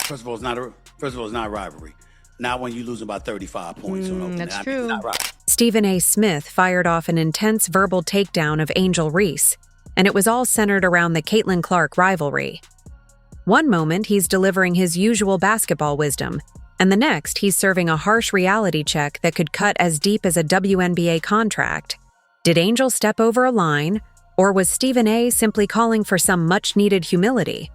First of all, it's not rivalry. Not when you losing by 35 points on opening. That's true. It's not rivalry. Stephen A. Smith fired off an intense verbal takedown of Angel Reese, and it was all centered around the Caitlin Clark rivalry. One moment, he's delivering his usual basketball wisdom, and the next, he's serving a harsh reality check that could cut as deep as a WNBA contract. Did Angel step over a line, or was Stephen A. simply calling for some much-needed humility?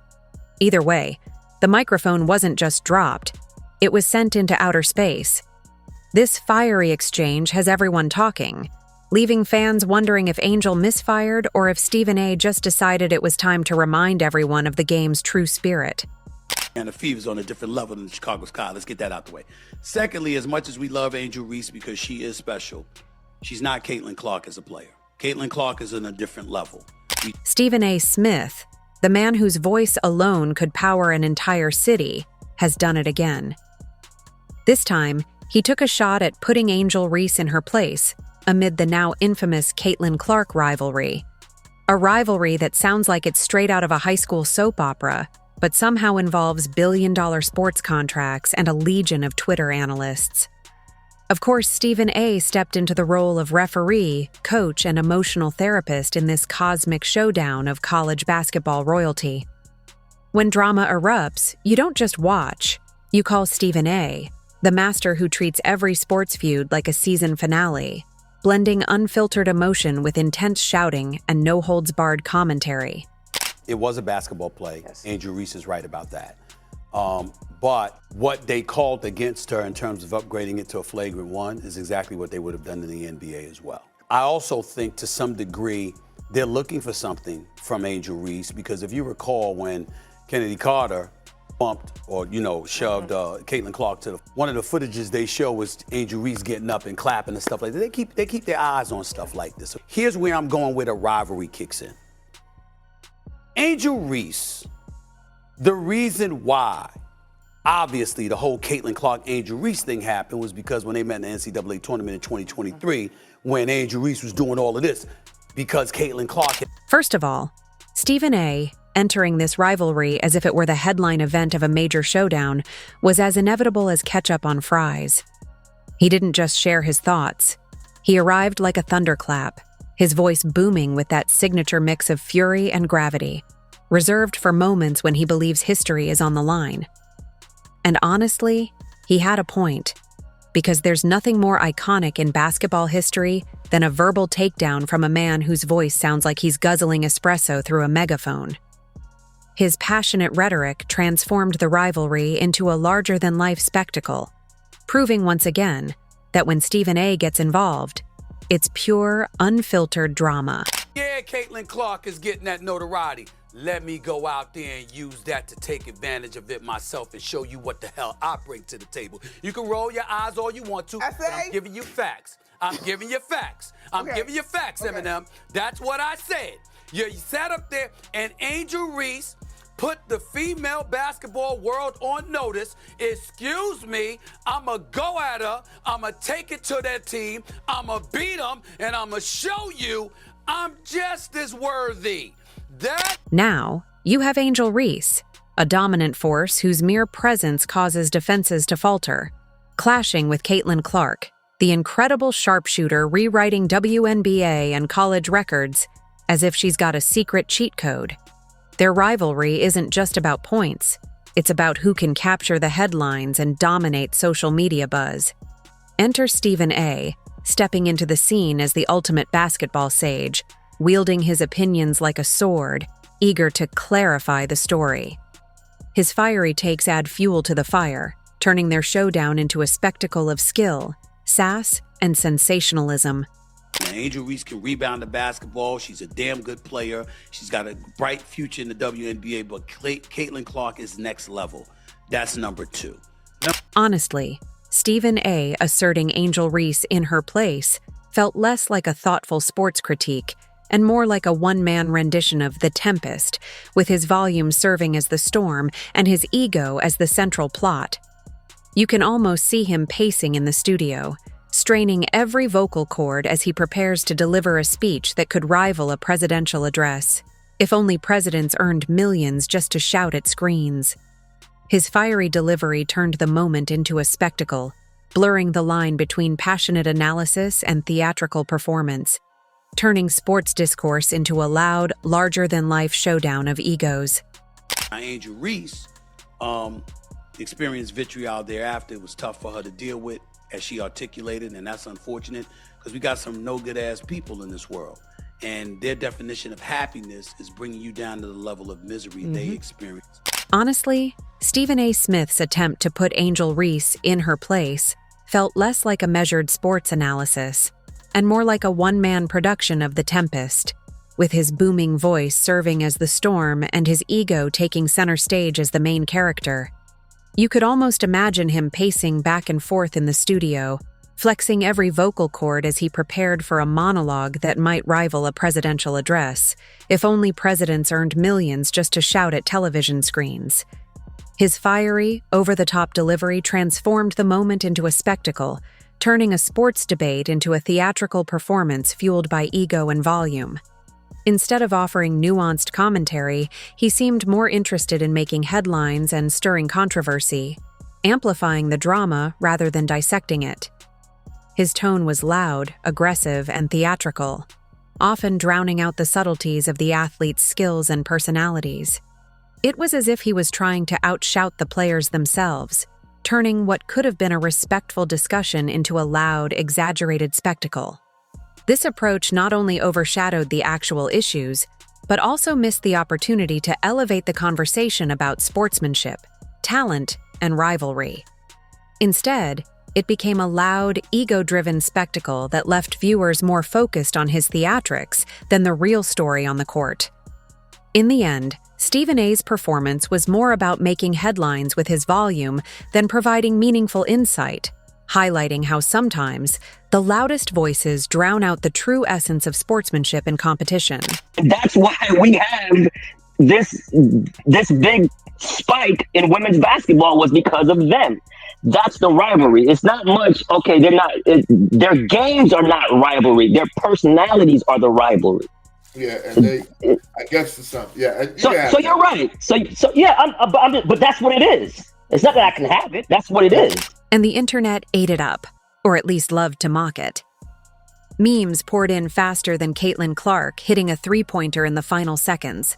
Either way, the microphone wasn't just dropped, it was sent into outer space. This fiery exchange has everyone talking, leaving fans wondering if Angel misfired or if Stephen A. just decided it was time to remind everyone of the game's true spirit. And the Fever's on a different level than the Chicago Sky. Let's get that out the way. Secondly, as much as we love Angel Reese because she is special, she's not Caitlin Clark as a player. Caitlin Clark is on a different level. Stephen A. Smith, the man whose voice alone could power an entire city, has done it again. This time, he took a shot at putting Angel Reese in her place amid the now infamous Caitlin Clark rivalry. A rivalry that sounds like it's straight out of a high school soap opera, but somehow involves billion-dollar sports contracts and a legion of Twitter analysts. Of course, Stephen A. stepped into the role of referee, coach, and emotional therapist in this cosmic showdown of college basketball royalty. When drama erupts, you don't just watch, you call Stephen A., the master who treats every sports feud like a season finale, blending unfiltered emotion with intense shouting and no-holds-barred commentary. It was a basketball play. Yes. Angel Reese is right about that. But what they called against her in terms of upgrading it to a flagrant one is exactly what they would have done in the NBA as well. I also think to some degree they're looking for something from Angel Reese because if you recall when Kennedy Carter bumped or, shoved Caitlin Clark to one of the footages they show was Angel Reese getting up and clapping and stuff like that. They keep their eyes on stuff like this. Here's where I'm going with a rivalry kicks in. Angel Reese, the reason why, obviously, the whole Caitlin Clark-Angel Reese thing happened was because when they met in the NCAA tournament in 2023, when Angel Reese was doing all of this, because Caitlin Clark... First of all, Stephen A., entering this rivalry as if it were the headline event of a major showdown, was as inevitable as ketchup on fries. He didn't just share his thoughts. He arrived like a thunderclap, his voice booming with that signature mix of fury and gravity, reserved for moments when he believes history is on the line. And honestly, he had a point, because there's nothing more iconic in basketball history than a verbal takedown from a man whose voice sounds like he's guzzling espresso through a megaphone. His passionate rhetoric transformed the rivalry into a larger-than-life spectacle, proving once again that when Stephen A. gets involved, it's pure, unfiltered drama. Yeah, Caitlin Clark is getting that notoriety. Let me go out there and use that to take advantage of it myself and show you what the hell I bring to the table. You can roll your eyes all you want to, but I'm giving you facts. I'm giving you facts. Giving you facts, Eminem. That's what I said. You sat up there and Angel Reese put the female basketball world on notice. Excuse me, I'ma go at her, I'ma take it to that team, I'ma beat them, and I'ma show you I'm just as worthy. Now, you have Angel Reese, a dominant force whose mere presence causes defenses to falter, clashing with Caitlin Clark, the incredible sharpshooter rewriting WNBA and college records as if she's got a secret cheat code. Their rivalry isn't just about points, it's about who can capture the headlines and dominate social media buzz. Enter Stephen A., stepping into the scene as the ultimate basketball sage, wielding his opinions like a sword, eager to clarify the story. His fiery takes add fuel to the fire, turning their showdown into a spectacle of skill, sass, and sensationalism. Now, Angel Reese can rebound the basketball. She's a damn good player. She's got a bright future in the WNBA, but Caitlin Clark is next level. That's number 2. Honestly, Stephen A. asserting Angel Reese in her place felt less like a thoughtful sports critique and more like a one-man rendition of The Tempest, with his volume serving as the storm and his ego as the central plot. You can almost see him pacing in the studio, straining every vocal cord as he prepares to deliver a speech that could rival a presidential address, if only presidents earned millions just to shout at screens. His fiery delivery turned the moment into a spectacle, blurring the line between passionate analysis and theatrical performance, turning sports discourse into a loud, larger-than-life showdown of egos. Angel Reese experienced vitriol thereafter. It was tough for her to deal with, as she articulated, and that's unfortunate because we got some no-good-ass people in this world. And their definition of happiness is bringing you down to the level of misery they experience. Honestly, Stephen A. Smith's attempt to put Angel Reese in her place felt less like a measured sports analysis and more like a one-man production of The Tempest, with his booming voice serving as the storm and his ego taking center stage as the main character. You could almost imagine him pacing back and forth in the studio, flexing every vocal cord as he prepared for a monologue that might rival a presidential address, if only presidents earned millions just to shout at television screens. His fiery, over-the-top delivery transformed the moment into a spectacle, turning a sports debate into a theatrical performance fueled by ego and volume. Instead of offering nuanced commentary, he seemed more interested in making headlines and stirring controversy, amplifying the drama rather than dissecting it. His tone was loud, aggressive, and theatrical, often drowning out the subtleties of the athlete's skills and personalities. It was as if he was trying to outshout the players themselves, turning what could have been a respectful discussion into a loud, exaggerated spectacle. This approach not only overshadowed the actual issues, but also missed the opportunity to elevate the conversation about sportsmanship, talent, and rivalry. Instead, it became a loud, ego-driven spectacle that left viewers more focused on his theatrics than the real story on the court. In the end, Stephen A.'s performance was more about making headlines with his volume than providing meaningful insight, highlighting how sometimes the loudest voices drown out the true essence of sportsmanship and competition. That's why we have this big spike in women's basketball was because of them. That's the rivalry. It's not much, okay, their games are not rivalry. Their personalities are the rivalry. Yeah, and I guess it's something. Yeah. So you're right. So yeah, but that's what it is. It's not that I can have it. That's what it is. And the internet ate it up, or at least loved to mock it. Memes poured in faster than Caitlin Clark hitting a three-pointer in the final seconds.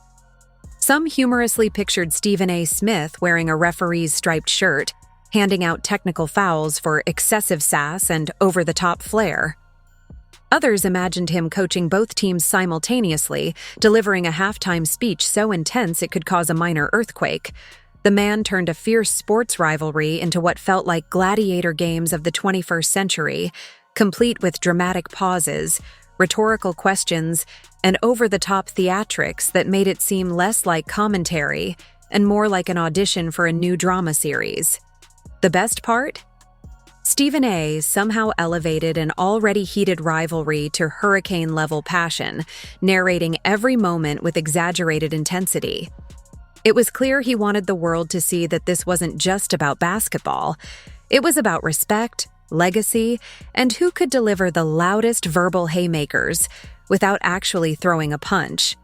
Some humorously pictured Stephen A. Smith wearing a referee's striped shirt, handing out technical fouls for excessive sass and over-the-top flair. Others imagined him coaching both teams simultaneously, delivering a halftime speech so intense it could cause a minor earthquake. The man turned a fierce sports rivalry into what felt like gladiator games of the 21st century, complete with dramatic pauses, rhetorical questions, and over-the-top theatrics that made it seem less like commentary and more like an audition for a new drama series. The best part? Stephen A. somehow elevated an already heated rivalry to hurricane-level passion, narrating every moment with exaggerated intensity. It was clear he wanted the world to see that this wasn't just about basketball. It was about respect, legacy, and who could deliver the loudest verbal haymakers without actually throwing a punch.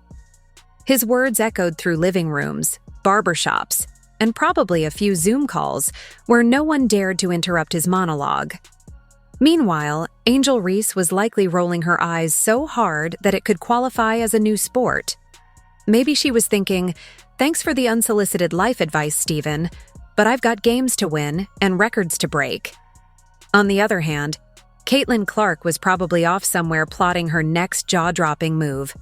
His words echoed through living rooms, barbershops, and probably a few Zoom calls where no one dared to interrupt his monologue. Meanwhile, Angel Reese was likely rolling her eyes so hard that it could qualify as a new sport. Maybe she was thinking, "Thanks for the unsolicited life advice, Stephen, but I've got games to win and records to break." On the other hand, Caitlin Clark was probably off somewhere plotting her next jaw-dropping move,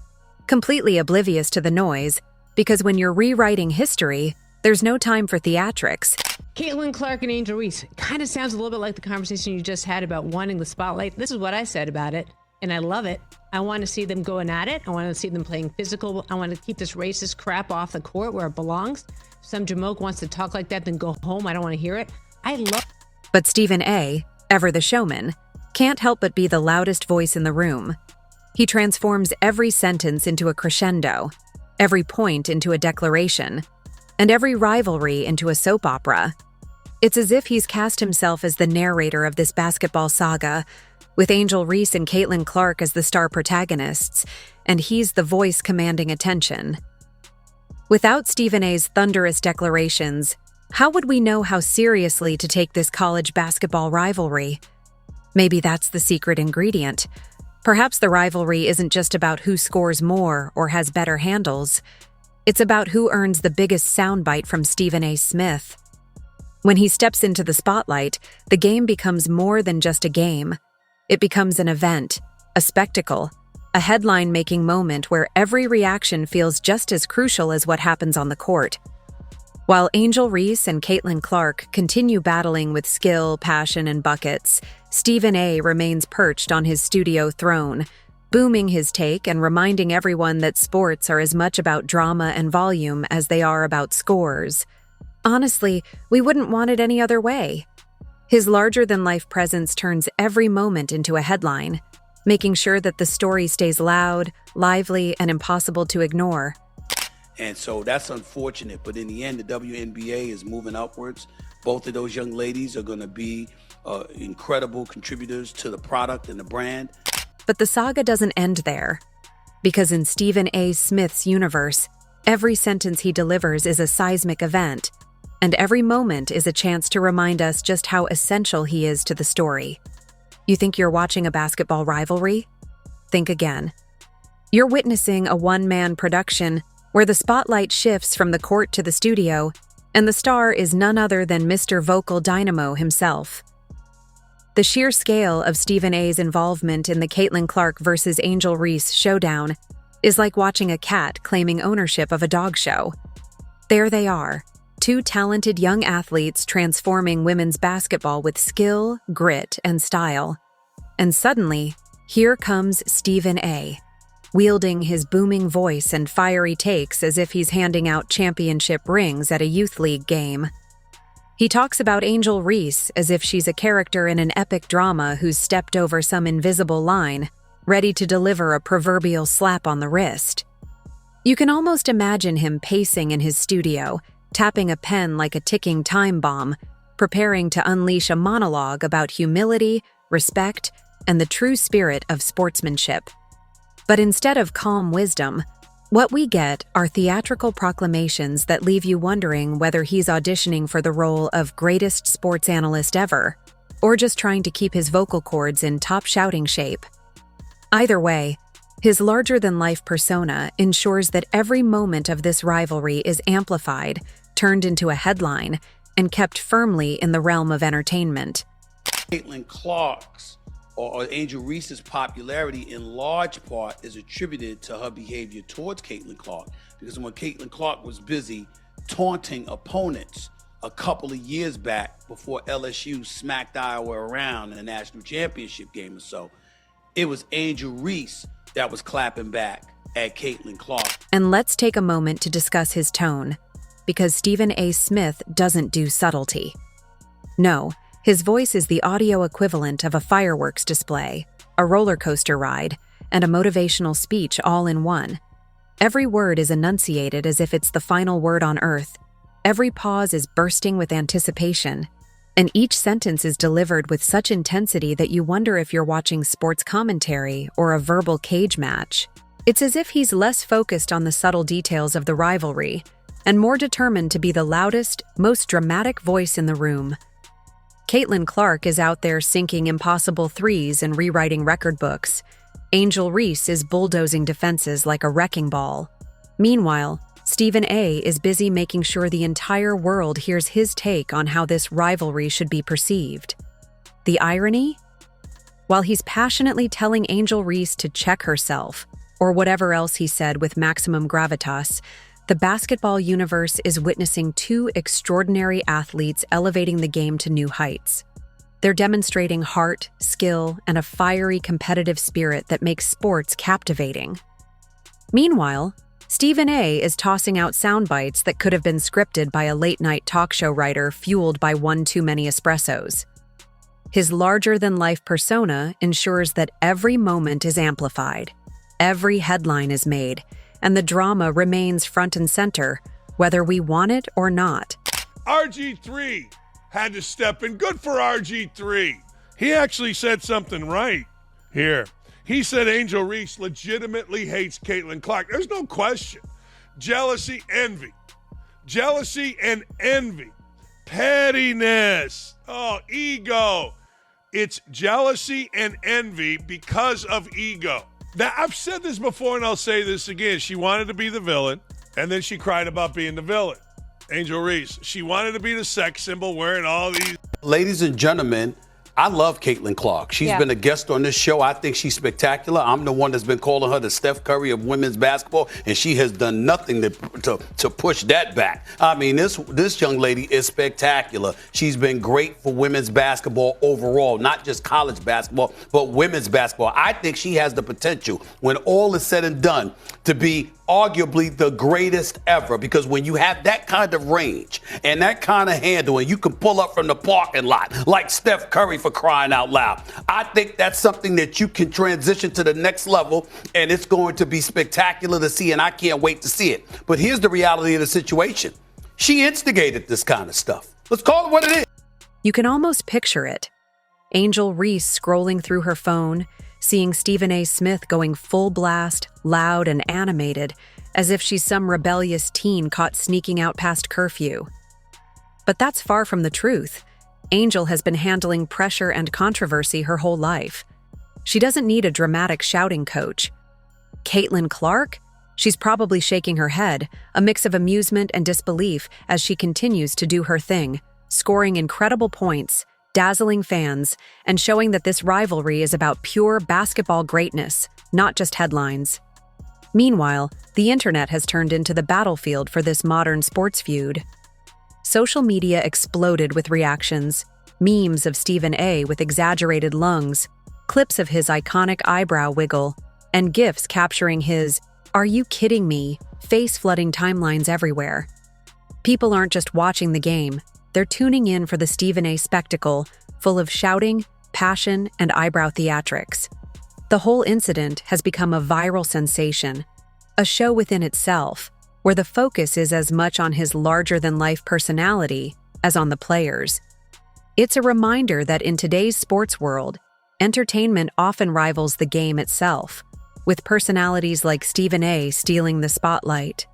completely oblivious to the noise, because when you're rewriting history, there's no time for theatrics. Caitlin Clark and Angel Reese. Kind of sounds a little bit like the conversation you just had about wanting the spotlight. This is what I said about it, and I love it. I want to see them going at it. I want to see them playing physical. I want to keep this racist crap off the court where it belongs. If some jamoke wants to talk like that, then go home. I don't want to hear it. I love. But Stephen A., ever the showman, can't help but be the loudest voice in the room. He transforms every sentence into a crescendo, every point into a declaration, and every rivalry into a soap opera. It's as if he's cast himself as the narrator of this basketball saga, with Angel Reese and Caitlin Clark as the star protagonists, and he's the voice commanding attention. Without Stephen A.'s thunderous declarations, how would we know how seriously to take this college basketball rivalry? Maybe that's the secret ingredient. Perhaps the rivalry isn't just about who scores more or has better handles. It's about who earns the biggest soundbite from Stephen A. Smith. When he steps into the spotlight, the game becomes more than just a game. It becomes an event, a spectacle, a headline-making moment where every reaction feels just as crucial as what happens on the court. While Angel Reese and Caitlin Clark continue battling with skill, passion, and buckets, Stephen A. remains perched on his studio throne, booming his take and reminding everyone that sports are as much about drama and volume as they are about scores. Honestly, we wouldn't want it any other way. His larger-than-life presence turns every moment into a headline, making sure that the story stays loud, lively, and impossible to ignore. And so that's unfortunate, but in the end, the WNBA is moving upwards. Both of those young ladies are going to be incredible contributors to the product and the brand. But the saga doesn't end there. Because in Stephen A. Smith's universe, every sentence he delivers is a seismic event, and every moment is a chance to remind us just how essential he is to the story. You think you're watching a basketball rivalry? Think again. You're witnessing a one-man production where the spotlight shifts from the court to the studio, and the star is none other than Mr. Vocal Dynamo himself. The sheer scale of Stephen A.'s involvement in the Caitlin Clark versus Angel Reese showdown is like watching a cat claiming ownership of a dog show. There they are, two talented young athletes transforming women's basketball with skill, grit, and style. And suddenly, here comes Stephen A., wielding his booming voice and fiery takes as if he's handing out championship rings at a youth league game. He talks about Angel Reese as if she's a character in an epic drama who's stepped over some invisible line, ready to deliver a proverbial slap on the wrist. You can almost imagine him pacing in his studio, tapping a pen like a ticking time bomb, preparing to unleash a monologue about humility, respect, and the true spirit of sportsmanship. But instead of calm wisdom, what we get are theatrical proclamations that leave you wondering whether he's auditioning for the role of greatest sports analyst ever, or just trying to keep his vocal cords in top shouting shape. Either way, his larger-than-life persona ensures that every moment of this rivalry is amplified, turned into a headline, and kept firmly in the realm of entertainment. Caitlin Clark's or Angel Reese's popularity in large part is attributed to her behavior towards Caitlin Clark. Because when Caitlin Clark was busy taunting opponents a couple of years back before LSU smacked Iowa around in a national championship game or so, it was Angel Reese that was clapping back at Caitlin Clark. And let's take a moment to discuss his tone, because Stephen A. Smith doesn't do subtlety. No, his voice is the audio equivalent of a fireworks display, a roller coaster ride, and a motivational speech all in one. Every word is enunciated as if it's the final word on earth. Every pause is bursting with anticipation, and each sentence is delivered with such intensity that you wonder if you're watching sports commentary or a verbal cage match. It's as if he's less focused on the subtle details of the rivalry and more determined to be the loudest, most dramatic voice in the room. Caitlin Clark is out there sinking impossible threes and rewriting record books. Angel Reese is bulldozing defenses like a wrecking ball. Meanwhile, Stephen A. is busy making sure the entire world hears his take on how this rivalry should be perceived. The irony? While he's passionately telling Angel Reese to check herself, or whatever else he said with maximum gravitas, the basketball universe is witnessing two extraordinary athletes elevating the game to new heights. They're demonstrating heart, skill, and a fiery competitive spirit that makes sports captivating. Meanwhile, Stephen A. is tossing out sound bites that could have been scripted by a late-night talk show writer fueled by one too many espressos. His larger-than-life persona ensures that every moment is amplified, every headline is made, and the drama remains front and center, whether we want it or not. RG3 had to step in. Good for RG3. He actually said something right here. He said Angel Reese legitimately hates Caitlin Clark. There's no question. Jealousy, envy. Jealousy and envy Pettiness. Oh, ego. It's jealousy and envy because of ego. Now, I've said this before and I'll say this again. She wanted to be the villain, and then she cried about being the villain. Angel Reese. She wanted to be the sex symbol wearing all these. Ladies and gentlemen, I love Caitlin Clark. She's been a guest on this show. I think she's spectacular. I'm the one that's been calling her the Steph Curry of women's basketball, and she has done nothing to push that back. I mean, this young lady is spectacular. She's been great for women's basketball overall, not just college basketball, but women's basketball. I think she has the potential, when all is said and done, to be arguably the greatest ever, because when you have that kind of range and that kind of handle, and you can pull up from the parking lot like Steph Curry, for crying out loud, I think that's something that you can transition to the next level, and it's going to be spectacular to see, and I can't wait to see it. But here's the reality of the situation. She instigated this kind of stuff. Let's call it what it is. You can almost picture it. Angel Reese scrolling through her phone, seeing Stephen A. Smith going full blast, loud and animated, as if she's some rebellious teen caught sneaking out past curfew. But that's far from the truth. Angel has been handling pressure and controversy her whole life. She doesn't need a dramatic shouting coach. Caitlin Clark? She's probably shaking her head, a mix of amusement and disbelief as she continues to do her thing, scoring incredible points, dazzling fans, and showing that this rivalry is about pure basketball greatness, not just headlines. Meanwhile, the internet has turned into the battlefield for this modern sports feud. Social media exploded with reactions, memes of Stephen A. with exaggerated lungs, clips of his iconic eyebrow wiggle, and GIFs capturing his "Are you kidding me?" face flooding timelines everywhere. People aren't just watching the game, they're tuning in for the Stephen A. spectacle, full of shouting, passion, and eyebrow theatrics. The whole incident has become a viral sensation, a show within itself, where the focus is as much on his larger-than-life personality as on the players. It's a reminder that in today's sports world, entertainment often rivals the game itself, with personalities like Stephen A. stealing the spotlight.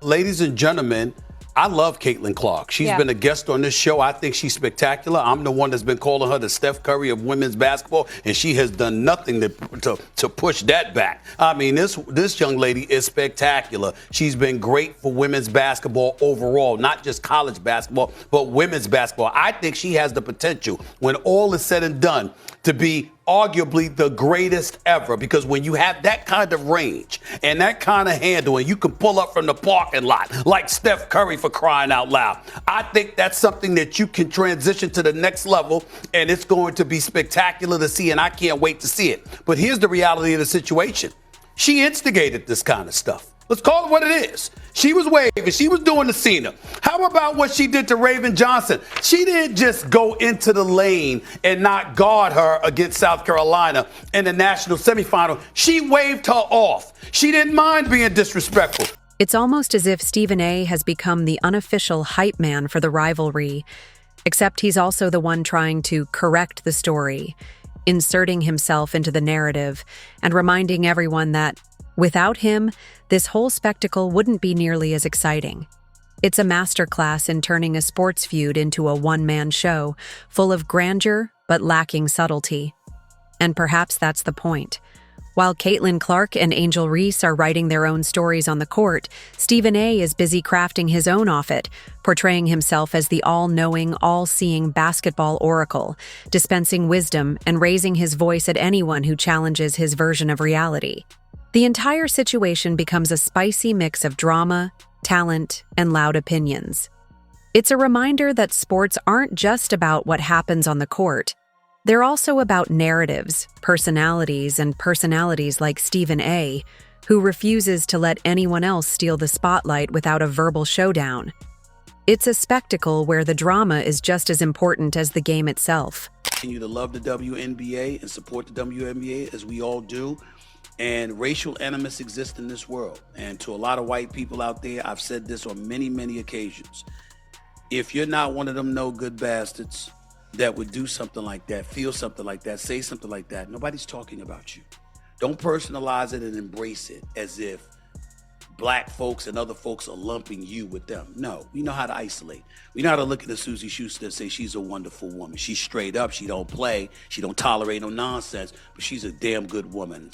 Ladies and gentlemen, I love Caitlin Clark. She's been a guest on this show. I think she's spectacular. I'm the one that's been calling her the Steph Curry of women's basketball, and she has done nothing to push that back. I mean, this young lady is spectacular. She's been great for women's basketball overall, not just college basketball, but women's basketball. I think she has the potential, when all is said and done, to be arguably the greatest ever, because when you have that kind of range and that kind of handle, and you can pull up from the parking lot like Steph Curry, for crying out loud, I think that's something that you can transition to the next level, and it's going to be spectacular to see, and I can't wait to see it. But here's the reality of the situation. She instigated this kind of stuff. Let's call it what it is. She was waving. She was doing the Cena. How about what she did to Raven Johnson? She didn't just go into the lane and not guard her against South Carolina in the national semifinal. She waved her off. She didn't mind being disrespectful. It's almost as if Stephen A. has become the unofficial hype man for the rivalry, except he's also the one trying to correct the story, inserting himself into the narrative, and reminding everyone that, without him, this whole spectacle wouldn't be nearly as exciting. It's a masterclass in turning a sports feud into a one-man show, full of grandeur but lacking subtlety. And perhaps that's the point. While Caitlin Clark and Angel Reese are writing their own stories on the court, Stephen A. is busy crafting his own off it, portraying himself as the all-knowing, all-seeing basketball oracle, dispensing wisdom and raising his voice at anyone who challenges his version of reality. The entire situation becomes a spicy mix of drama, talent, and loud opinions. It's a reminder that sports aren't just about what happens on the court. They're also about narratives, personalities, and personalities like Stephen A., who refuses to let anyone else steal the spotlight without a verbal showdown. It's a spectacle where the drama is just as important as the game itself. Continue to love the WNBA and support the WNBA as we all do. And racial animus exists in this world. And to a lot of white people out there, I've said this on many, many occasions. If you're not one of them no good bastards that would do something like that, feel something like that, say something like that, nobody's talking about you. Don't personalize it and embrace it as if black folks and other folks are lumping you with them. No, we know how to isolate. We know how to look at the Susie Schuster and say she's a wonderful woman. She's straight up. She don't play. She don't tolerate no nonsense, but she's a damn good woman.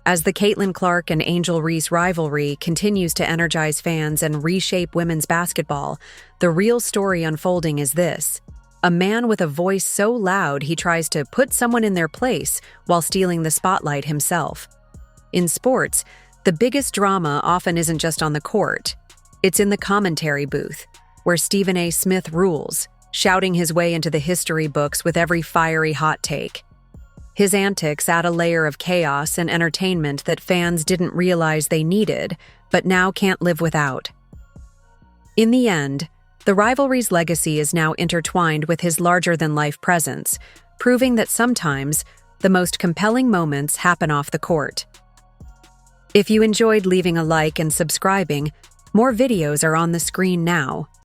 As the Caitlin Clark and Angel Reese rivalry continues to energize fans and reshape women's basketball, the real story unfolding is this. A man with a voice so loud he tries to put someone in their place while stealing the spotlight himself. In sports, the biggest drama often isn't just on the court. It's in the commentary booth, where Stephen A. Smith rules, shouting his way into the history books with every fiery hot take. His antics add a layer of chaos and entertainment that fans didn't realize they needed, but now can't live without. In the end, the rivalry's legacy is now intertwined with his larger-than-life presence, proving that sometimes the most compelling moments happen off the court. If you enjoyed leaving a like and subscribing, more videos are on the screen now.